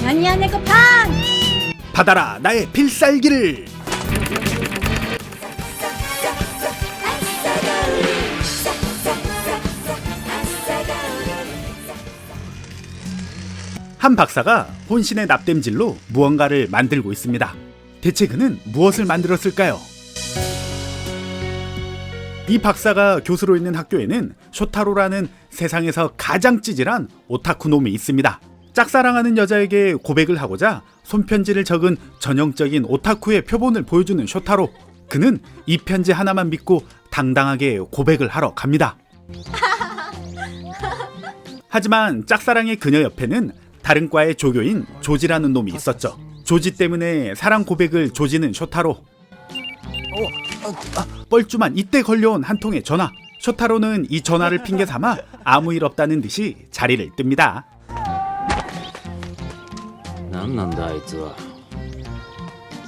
何や猫パンチ 받아라 나의 필살기를. 한 박사가 혼신의 납땜질로 무언가를 만들고 있습니다. 대체 그는 무엇을 만들었을까요? 이 박사가 교수로 있는 학교에는 쇼타로라는 세상에서 가장 찌질한 오타쿠 놈이 있습니다. 짝사랑하는 여자에게 고백을 하고자 손편지를 적은 전형적인 오타쿠의 표본을 보여주는 쇼타로. 그는 이 편지 하나만 믿고 당당하게 고백을 하러 갑니다. 하지만 짝사랑의 그녀 옆에는 다른 과의 조교인 조지라는 놈이 있었죠. 조지 때문에 사랑 고백을 조지는 쇼타로. 뻘쭘한 이때 걸려온 한 통의 전화. 쇼타로는 이 전화를 핑계 삼아 아무 일 없다는 듯이 자리를 뜹니다. 何なんだあいつは。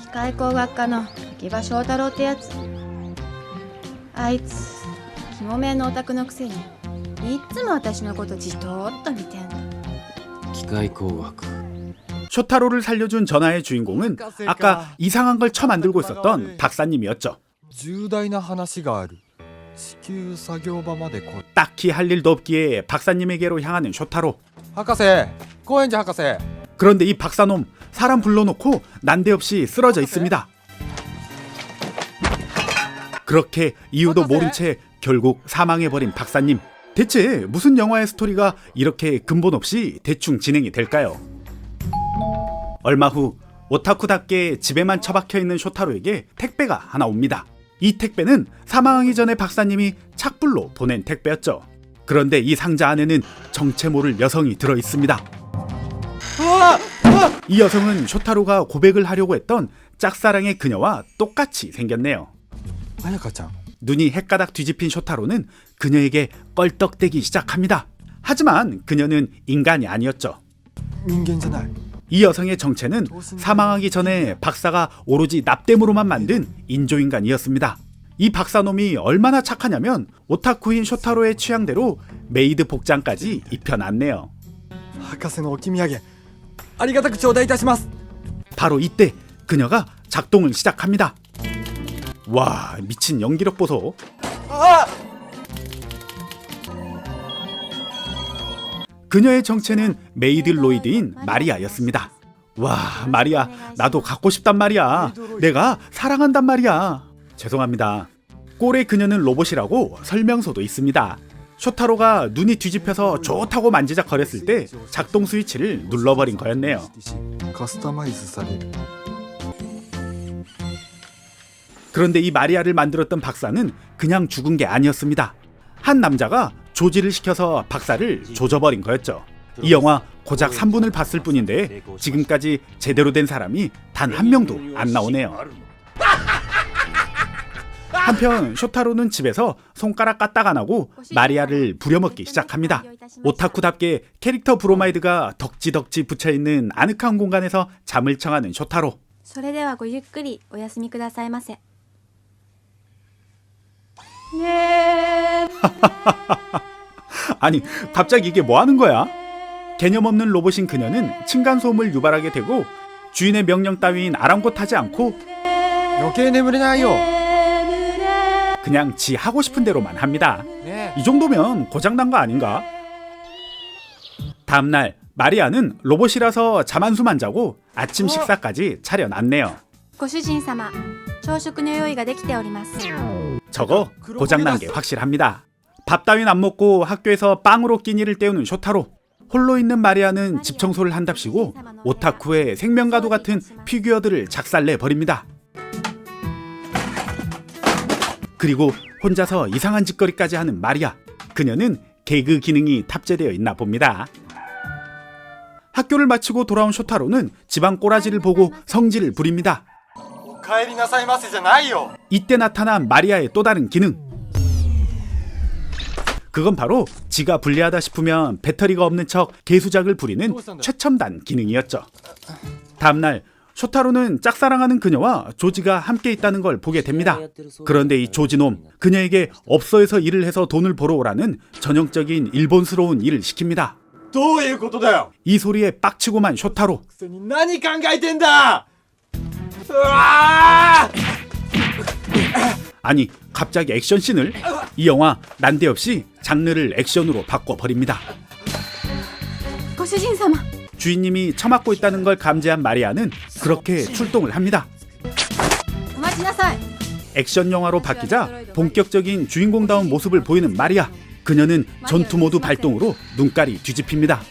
機械工学科の秋葉翔太郎ってやつ。あいつ肝めのオタクのくせにいっつも私のことじとーっと見てんの。機械工学。 쇼타로를 살려준 전화의 주인공은 아까 이상한 걸 쳐만들고 있었던 박사님이었죠. 重大な話がある。地球作業場まで来い。 딱히 할 일도 없기에 박사님에게로 향하는 쇼타로. 博士、高円寺博士。 그런데 이 박사놈 사람 불러놓고 난데없이 쓰러져 있습니다. 그렇게 이유도 모른 채 결국 사망해버린 박사님. 대체 무슨 영화의 스토리가 이렇게 근본 없이 대충 진행이 될까요? 얼마 후 오타쿠답게 집에만 처박혀 있는 쇼타로에게 택배가 하나 옵니다. 이 택배는 사망하기 전에 박사님이 착불로 보낸 택배였죠. 그런데 이 상자 안에는 정체 모를 여성이 들어 있습니다. 이 여성은 쇼타로가 고백을 하려고 했던 짝사랑의 그녀와 똑같이 생겼네요. 彩香ちゃん。 눈이 헷가닥 뒤집힌 쇼타로는 그녀에게 껄떡대기 시작합니다. 하지만 그녀는 인간이 아니었죠. 人間じゃない。 이 여성의 정체는 사망하기 전에 박사가 오로지 납땜으로만 만든 인조인간이었습니다. 이 박사놈이 얼마나 착하냐면 오타쿠인 쇼타로의 취향대로 메이드 복장까지 입혀놨네요. 博士のおき土産ありがたく頂戴いたします。 바로 이때 그녀가 작동을 시작합니다. 와, 미친 연기력 보소. 그녀의 정체는 메이드 로이드인 마리아였습니다. 와, 마리아, 나도 갖고 싶단 말이야. 내가 사랑한단 말이야. 죄송합니다. 꼴의 그녀는 로봇이라고 설명서도 있습니다. 쇼타로가 눈이 뒤집혀서 좋다고 만지작거렸을 때 작동 스위치를 눌러버린 거였네요. カスタマイズされる。 그런데 이 마리아를 만들었던 박사는 그냥 죽은 게 아니었습니다. 한 남자가 조지를 시켜서 박사를 조져버린 거였죠. 이 영화 고작 3분을 봤을 뿐인데 지금까지 제대로 된 사람이 단 한 명도 안 나오네요. 한편 쇼타로는 집에서 손가락 까딱 안 하고 마리아를 부려먹기 시작합니다. 오타쿠답게 캐릭터 브로마이드가 덕지덕지 붙여있는 아늑한 공간에서 잠을 청하는 쇼타로. それではごゆっくりお休みくださいませ。ね 아니 갑자기 이게 뭐 하는 거야? 개념 없는 로봇인 그녀는 층간소음을 유발하게 되고 주인의 명령 따윈 아랑곳하지 않고 余計眠れないよ。 그냥 지 하고 싶은 대로만 합니다. ね 이 정도면 고장난 거 아닌가? 다음날 마리아는 로봇이라서 잠 한숨 안 자고 아침 식사까지 차려놨네요. ご主人様、朝食の用意ができております。 저거 고장난 게 확실합니다. 밥 따윈 안 먹고 학교에서 빵으로 끼니를 때우는 쇼타로. 홀로 있는 마리아는 집 청소를 한답시고 오타쿠의 생명과도 같은 피규어들을 작살내버립니다. 그리고 혼자서 이상한 짓거리까지 하는 마리아. 그녀는 개그 기능이 탑재되어 있나 봅니다. 학교를 마치고 돌아온 쇼타로는 집안 꼬라지를 보고 성질을 부립니다. お帰りなさいませじゃないよ。 이때 나타난 마리아의 또 다른 기능. 그건 바로 지가 불리하다 싶으면 배터리가 없는 척 개수작을 부리는 최첨단 기능이었죠. 다음날 쇼타로는 짝사랑하는 그녀와 조지가 함께 있다는 걸 보게 됩니다. 그런데 이 조지놈, 그녀에게 업소에서 일을 해서 돈을 벌어오라는 전형적인 일본스러운 일을 시킵니다. どういうことだよ。 이 소리에 빡치고만 쇼타로. くせに何考えてんだ。うわー 아니 갑자기 액션씬을? 이 영화 난데없이 장르를 액션으로 바꿔버립니다. ご主人様 주인님이 처맞고 있다는 걸 감지한 마리아는 그렇게 출동을 합니다. お待ちなさい 액션 영화로 바뀌자 본격적인 주인공다운 모습을 보이는 마리아. 그녀는 전투 모드 발동으로 눈깔이 뒤집힙니다.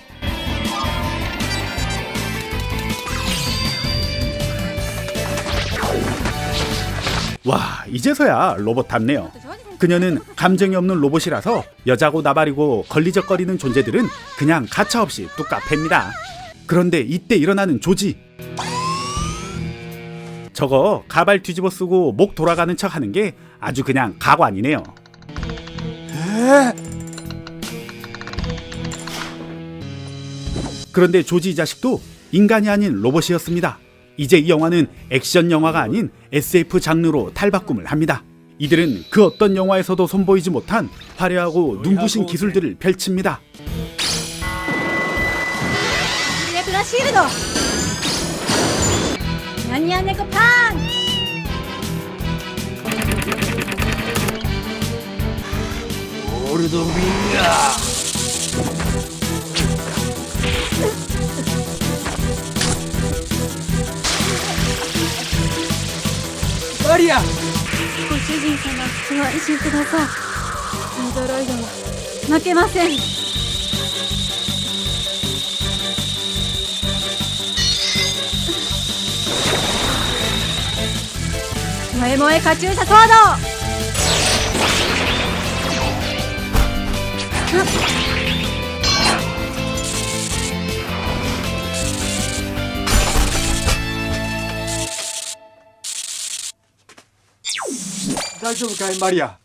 와, 이제서야 로봇답네요. 그녀는 감정이 없는 로봇이라서 여자고 나발이고 걸리적거리는 존재들은 그냥 가차없이 뚝딱 팹니다. 그런데 이때 일어나는 조지. 저거 가발 뒤집어 쓰고 목 돌아가는 척 하는 게 아주 그냥 가관이네요. 그런데 조지 이 자식도 인간이 아닌 로봇이었습니다. 이제 이 영화는 액션 영화가 아닌 SF 장르로 탈바꿈을 합니다. 이들은 그 어떤 영화에서도 선보이지 못한 화려하고 눈부신 기술들을 펼칩니다. ミレクラシールドマニアネコパンチオールドウィンガー。マリア。ご主人様ご安心くださいアンドロイドは負けません萌え萌えカチューシャソード大丈夫かいマリア。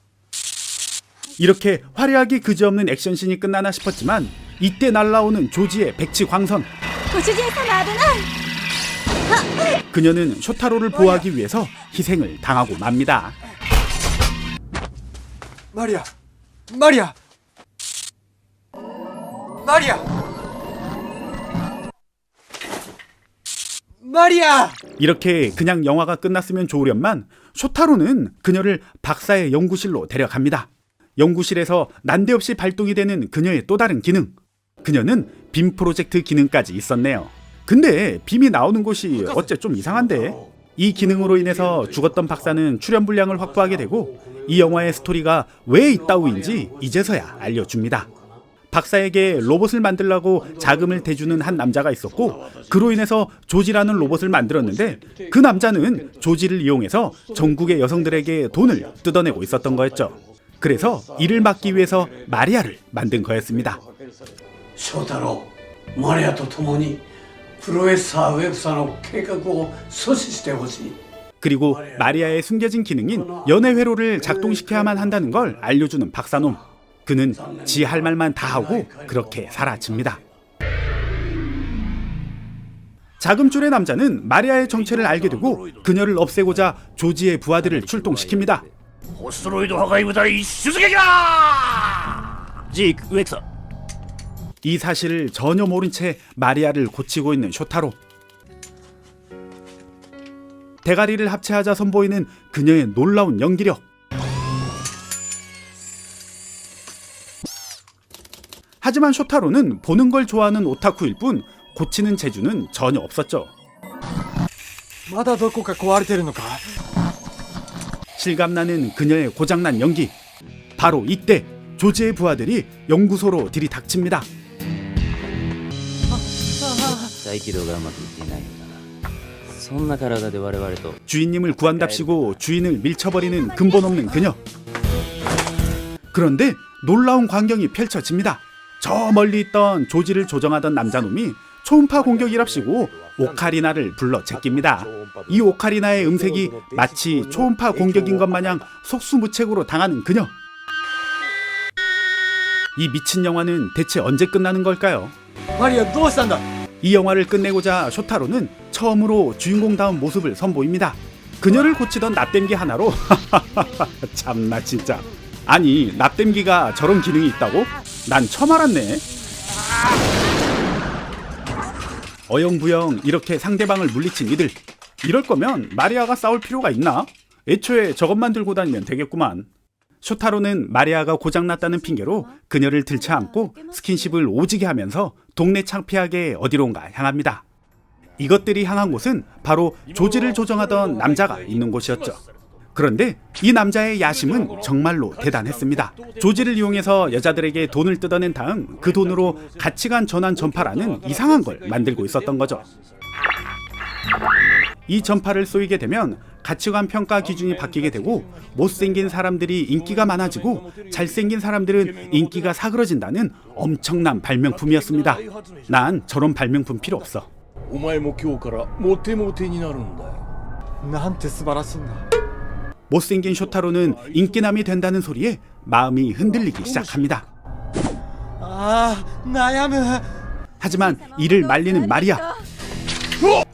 이렇게 화려하게 그지없는 액션씬이 끝나나 싶었지만 이때 날라오는 조지의 백치 광선. ご主人様危ない 그녀는 쇼타로를 보호하기 위해서 희생을 당하고 맙니다. マリア。マリア。マリア。マリア。 이렇게 그냥 영화가 끝났으면 좋으련만 쇼타로는 그녀를 박사의 연구실로 데려갑니다. 연구실에서 난데없이 발동이 되는 그녀의 또 다른 기능. 그녀는 빔 프로젝트 기능까지 있었네요. 근데 빔이 나오는 곳이 어째 좀 이상한데? 이 기능으로 인해서 죽었던 박사는 출연 분량을 확보하게 되고 이 영화의 스토리가 왜 이따위인지 이제서야 알려줍니다. 박사에게 로봇을 만들라고 자금을 대주는 한 남자가 있었고 그로 인해서 조지라는 로봇을 만들었는데 그 남자는 조지를 이용해서 전국의 여성들에게 돈을 뜯어내고 있었던 거였죠. 그래서 이를 막기 위해서 마리아를 만든 거였습니다. 翔太郎マリアと共にプロレッサーウェブサの計画を阻止してほしい 그리고 마리아의 숨겨진 기능인 연애 회로를 작동시켜야만 한다는 걸 알려주는 박사놈. 그는 지 할 말만 다 하고 그렇게 사라집니다. 자금줄의 남자는 마리아의 정체를 알게 되고 그녀를 없애고자 조지의 부하들을 출동시킵니다. ホストロイド破壊部隊出撃だジーク・植草 이 사실을 전혀 모른 채 마리아를 고치고 있는 쇼타로. 대가리를 합체하자 선보이는 그녀의 놀라운 연기력. 하지만 쇼타로는 보는 걸 좋아하는 오타쿠일 뿐 고치는 재주는 전혀 없었죠. まだどこか壊れてるのか。 실감나는 그녀의 고장난 연기. 바로 이때 조지의 부하들이 연구소로 들이닥칩니다. 再起動がうまくいっていないようだな。そんな体で我々と 주인님을 구한답시고 주인을 밀쳐버리는 근본 없는 그녀. 그런데 놀라운 광경이 펼쳐집니다. 저 멀리 있던 조지를 조정하던 남자놈이 초음파 공격이랍시고 오카리나를 불러 제낍니다. 이 오카리나의 음색이 마치 초음파 공격인 것 마냥 속수무책으로 당하는 그녀. 이 미친 영화는 대체 언제 끝나는 걸까요? マリアどうしたんだ。 이 영화를 끝내고자 쇼타로는 처음으로 주인공다운 모습을 선보입니다. 그녀를 고치던 납땜기 하나로 참나 진짜. 아니 납땜기가 저런 기능이 있다고? 난 처음 알았네. 어영부영 이렇게 상대방을 물리친 이들. 이럴 거면 마리아가 싸울 필요가 있나? 애초에 저것만 들고 다니면 되겠구만. 쇼타로는 마리아가 고장났다는 핑계로 그녀를 들쳐안고 스킨십을 오지게 하면서 동네 창피하게 어디론가 향합니다. 이것들이 향한 곳은 바로 조지를 조정하던 남자가 있는 곳이었죠. 그런데 이 남자의 야심은 정말로 대단했습니다. 조지를 이용해서 여자들에게 돈을 뜯어낸 다음 그 돈으로 가치관 전환 전파라는 이상한 걸 만들고 있었던 거죠. 이 전파를 쏘이게 되면 가치관 평가 기준이 바뀌게 되고 못생긴 사람들이 인기가 많아지고 잘생긴 사람들은 인기가 사그러진다는 엄청난 발명품이었습니다. 난 저런 발명품 필요 없어. お前も今日からモテモテになるんだよ。なんて素晴らしいんだ。 못생긴 쇼타로는 인기남이 된다는 소리에 마음이 흔들리기 시작합니다. 아, 悩む。 하지만 이를 말리는 마리아.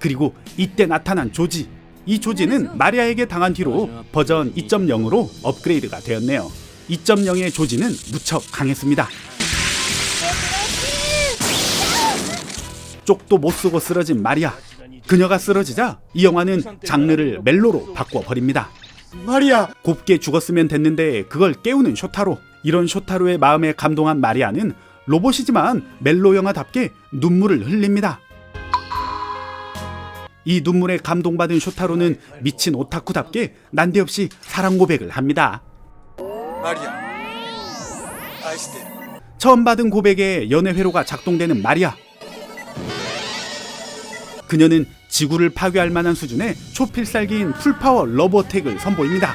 그리고 이때 나타난 조지. 이 조지는 마리아에게 당한 뒤로 버전 2.0으로 업그레이드가 되었네요. 2.0의 조지는 무척 강했습니다. 쪽도 못 쓰고 쓰러진 마리아. 그녀가 쓰러지자 이 영화는 장르를 멜로로 바꿔버립니다. 마리아! 곱게 죽었으면 됐는데 그걸 깨우는 쇼타로. 이런 쇼타로의 마음에 감동한 마리아는 로봇이지만 멜로 영화답게 눈물을 흘립니다. 이 눈물에 감동받은 쇼타로는 미친 오타쿠답게 난데없이 사랑 고백을 합니다. 마리아, 아이시테. 처음 받은 고백에 연애 회로가 작동되는 마리아. 그녀는 지구를 파괴할 만한 수준의 초필살기인 풀파워 러브어택을 선보입니다.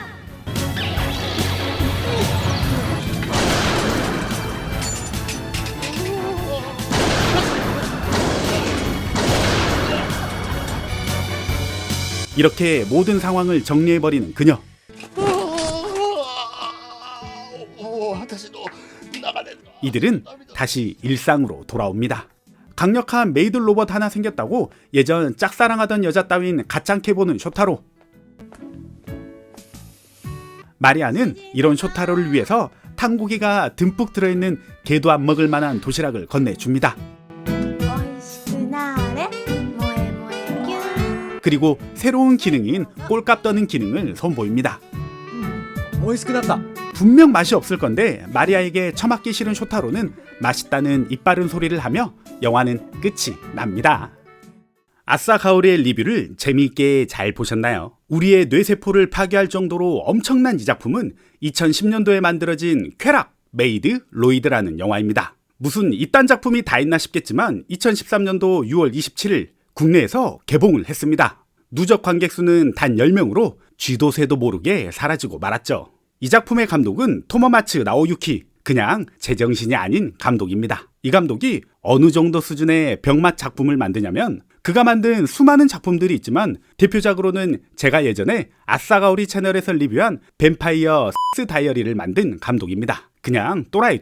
이렇게 모든 상황을 정리해버리는 그녀. 이들은 다시 일상으로 돌아옵니다. 강력한 메이드 로봇 하나 생겼다고 예전 짝사랑하던 여자 따윈 가짱캐 보는 쇼타로. 마리아는 이런 쇼타로를 위해서 탕고기가 듬뿍 들어있는 개도 안 먹을 만한 도시락을 건네줍니다. 그리고 새로운 기능인 꼴값 떠는 기능을 선보입니다. 美味しくなった. 분명 맛이 없을 건데 마리아에게 처맞기 싫은 쇼타로는 맛있다는 이빠른 소리를 하며 영화는 끝이 납니다. 아싸 가오리의 리뷰를 재미있게 잘 보셨나요? 우리의 뇌세포를 파괴할 정도로 엄청난 이 작품은 2010년도에 만들어진 쾌락 메이드 로이드라는 영화입니다. 무슨 이딴 작품이 다 있나 싶겠지만 2013년도 6월 27일 국내에서 개봉을 했습니다. 누적 관객 수는 단 10명으로 쥐도 새도 모르게 사라지고 말았죠. 이 작품의 감독은 토모마츠 나오유키, 그냥 제정신이 아닌 감독입니다. 이 감독이 어느 정도 수준의 병맛 작품을 만드냐면 그가 만든 수많은 작품들이 있지만 대표작으로는 제가 예전에 아싸가오리 채널에서 리뷰한 뱀파이어 섹스 다이어리를 만든 감독입니다. 그냥 또라이.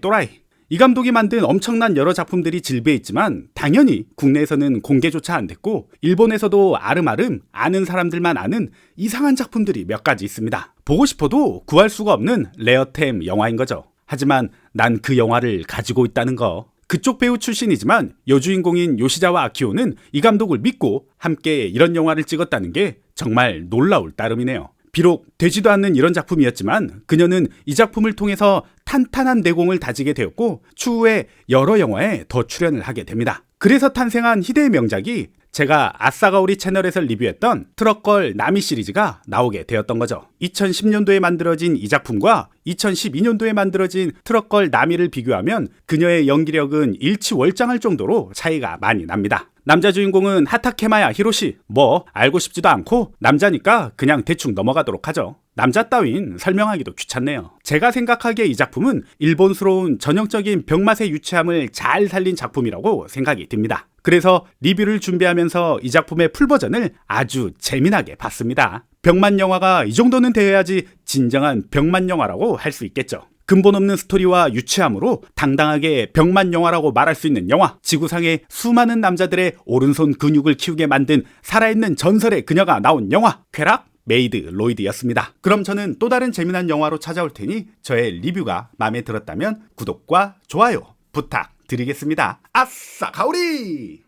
이 감독이 만든 엄청난 여러 작품들이 질비해 있지만 당연히 국내에서는 공개조차 안 됐고 일본에서도 아름아름 아는 사람들만 아는 이상한 작품들이 몇 가지 있습니다. 보고 싶어도 구할 수가 없는 레어템 영화인 거죠. 하지만 난 그 영화를 가지고 있다는 거. 그쪽 배우 출신이지만 여주인공인 요시자와 아키오는 이 감독을 믿고 함께 이런 영화를 찍었다는 게 정말 놀라울 따름이네요. 비록 되지도 않는 이런 작품이었지만 그녀는 이 작품을 통해서 탄탄한 내공을 다지게 되었고 추후에 여러 영화에 더 출연을 하게 됩니다. 그래서 탄생한 희대의 명작이 제가 아싸가오리 채널에서 리뷰했던 트럭걸 나미 시리즈가 나오게 되었던 거죠. 2010년도에 만들어진 이 작품과 2012년도에 만들어진 트럭걸 나미를 비교하면 그녀의 연기력은 일치월장할 정도로 차이가 많이 납니다. 남자 주인공은 하타케마야 히로시. 뭐 알고 싶지도 않고 남자니까 그냥 대충 넘어가도록 하죠. 남자 따윈 설명하기도 귀찮네요. 제가 생각하기에 이 작품은 일본스러운 전형적인 병맛의 유치함을 잘 살린 작품이라고 생각이 듭니다. 그래서 리뷰를 준비하면서 이 작품의 풀버전을 아주 재미나게 봤습니다. 병맛 영화가 이 정도는 되어야지 진정한 병맛 영화라고 할 수 있겠죠. 근본 없는 스토리와 유치함으로 당당하게 병맛 영화라고 말할 수 있는 영화. 지구상의 수많은 남자들의 오른손 근육을 키우게 만든 살아있는 전설의 그녀가 나온 영화. 쾌락 메이드 로이드였습니다. 그럼 저는 또 다른 재미난 영화로 찾아올 테니 저의 리뷰가 마음에 들었다면 구독과 좋아요 부탁드리겠습니다. 아싸 가오리!